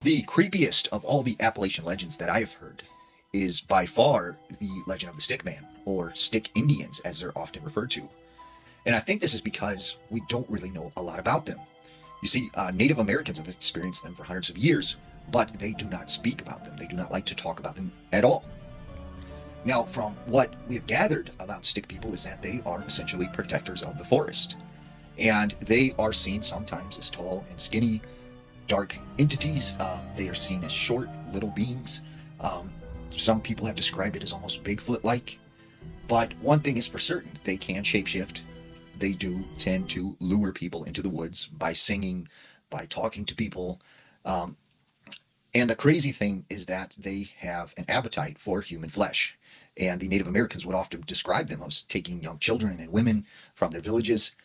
The creepiest of all the Appalachian legends that I have heard is by far the legend of the Stick Man, or Stick Indians as they're often referred to. And I think this is because we don't really know a lot about them. You see, Native Americans have experienced them for hundreds of years, but they do not speak about them. They do not like to talk about them at all. Now, from what we have gathered about Stick people is that they are essentially protectors of the forest. And they are seen sometimes as tall and skinny, dark entities. They are seen as short, little beings. Um, some people have described it as almost Bigfoot like. But one thing is for certain, they can shapeshift. They do tend to lure people into the woods by singing, by talking to people. Um, and the crazy thing is that they have an appetite for human flesh. And the Native Americans would often describe them as taking young children and women from their villages.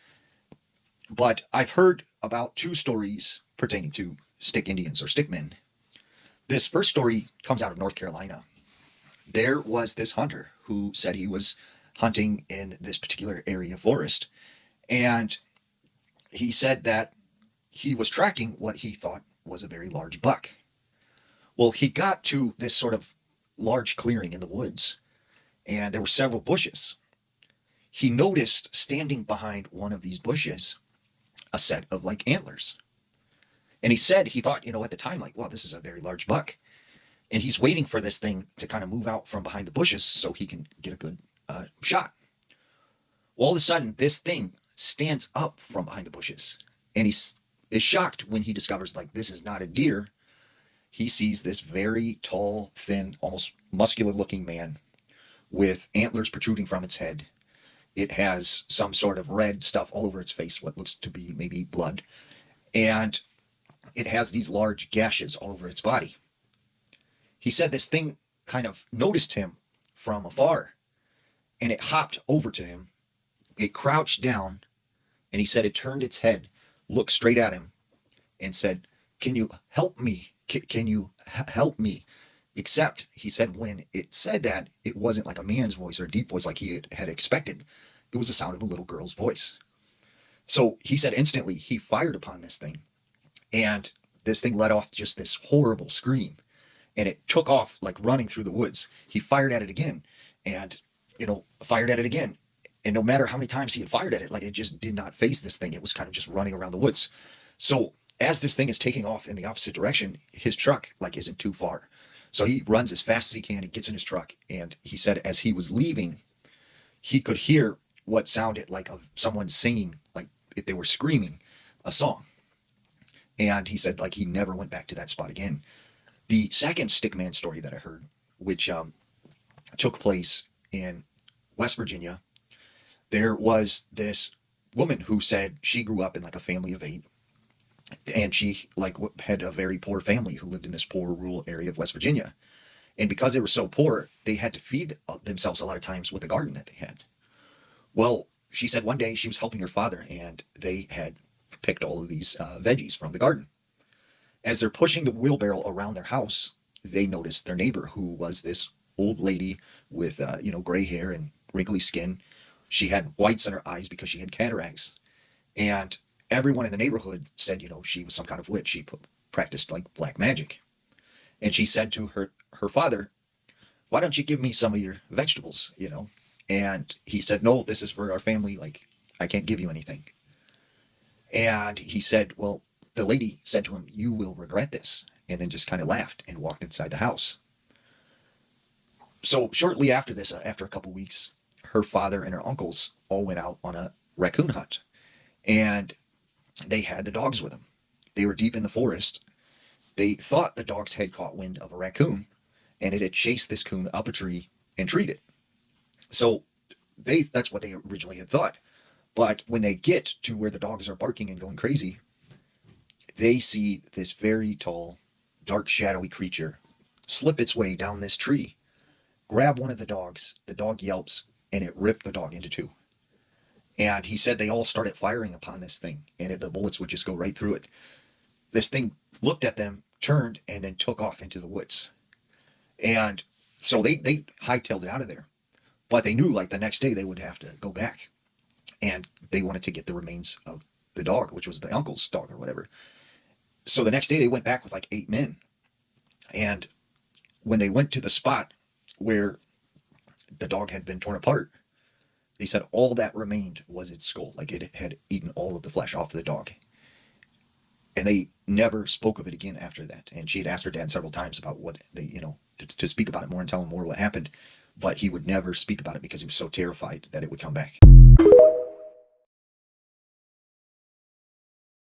But I've heard about two stories pertaining to Stick Indians or Stickmen. This first story comes out of North Carolina. There was this hunter who said he was hunting in this particular area of forest, and he said that he was tracking what he thought was a very large buck. Well, he got to this sort of large clearing in the woods, and there were several bushes. He noticed standing behind one of these bushes a set of like antlers. And he said he thought, at the time, like, wow, this is a very large buck. And he's waiting for this thing to kind of move out from behind the bushes so he can get a good shot. Well, all of a sudden, this thing stands up from behind the bushes. And he is shocked when he discovers, like, this is not a deer. He sees this very tall, thin, almost muscular looking man with antlers protruding from its head. It has some sort of red stuff all over its face, what looks to be maybe blood. And it has these large gashes all over its body. He said this thing kind of noticed him from afar, and it hopped over to him. It crouched down, and he said it turned its head, looked straight at him, and said, "Can you help me? Can you help me?" Except, he said, when it said that, it wasn't like a man's voice or a deep voice like he had expected. It was the sound of a little girl's voice. So he said instantly he fired upon this thing, and this thing let off just this horrible scream, and it took off like running through the woods. He fired at it again, and fired at it again, and no matter how many times he had fired at it, like, it just did not face this thing. It was kind of just running around the woods. So as this thing is taking off in the opposite direction, his truck like isn't too far. So he runs as fast as he can. He gets in his truck, and he said as he was leaving, he could hear what sounded like of someone singing, like if they were screaming a song. And he said like he never went back to that spot again. The second Stickman story that I heard, which took place in West Virginia, there was this woman who said she grew up in like a family of 8, and she like had a very poor family who lived in this poor rural area of West Virginia. And because they were so poor, they had to feed themselves a lot of times with a garden that they had. Well, she said one day she was helping her father, and they had picked all of these veggies from the garden. As they're pushing the wheelbarrow around their house, they noticed their neighbor, who was this old lady with gray hair and wrinkly skin. She had whites in her eyes because she had cataracts, and everyone in the neighborhood said she was some kind of witch. She practiced like black magic. And she said to her father, "Why don't you give me some of your vegetables?" And he said, "No, this is for our family. Like, I can't give you anything." And he said, well, the lady said to him, "You will regret this," and then just kind of laughed and walked inside the house. So shortly after this, after a couple weeks, her father and her uncles all went out on a raccoon hunt, and they had the dogs with them. They were deep in the forest. They thought the dogs had caught wind of a raccoon, and it had chased this coon up a tree and treed it. So that's what they originally had thought. But when they get to where the dogs are barking and going crazy, they see this very tall, dark, shadowy creature slip its way down this tree, grab one of the dogs. The dog yelps, and it ripped the dog into two. And he said they all started firing upon this thing, and the bullets would just go right through it. This thing looked at them, turned, and then took off into the woods. And so they hightailed it out of there. But they knew like the next day they would have to go back, and they wanted to get the remains of the dog, which was the uncle's dog or whatever. So the next day they went back with like 8 men, And when they went to the spot where the dog had been torn apart, they said all that remained was its skull, like it had eaten all of the flesh off the dog. And they never spoke of it again after that. And she had asked her dad several times about what they, to speak about it more and tell him more what happened. But he would never speak about it because he was so terrified that it would come back.